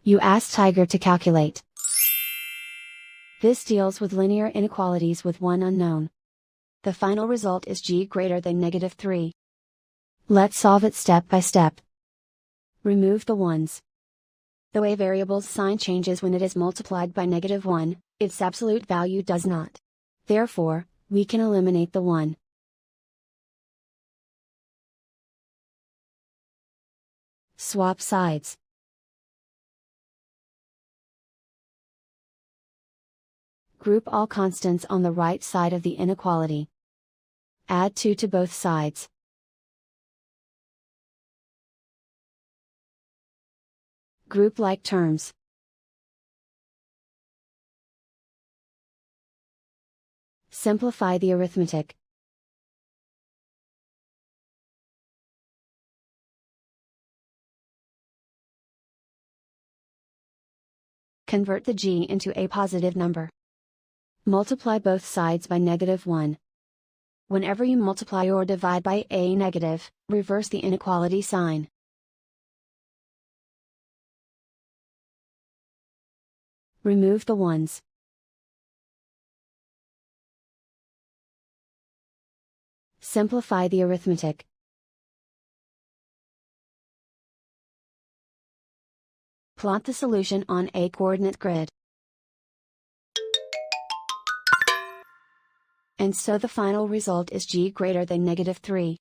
You ask Tiger to calculate. This deals with linear inequalities with one unknown. The final result is g greater than -3. Let's solve it step by step. Remove the ones. The way variable's sign changes when it is multiplied by -1, its absolute value does not. Therefore, we can eliminate the 1. Swap sides. Group all constants on the right side of the inequality. Add 2 to both sides. Group like terms. Simplify the arithmetic. Convert the g into a positive number. Multiply both sides by -1. Whenever you multiply or divide by a negative, reverse the inequality sign. Remove the ones. Simplify the arithmetic. Plot the solution on a coordinate grid. And so the final result is g greater than -3.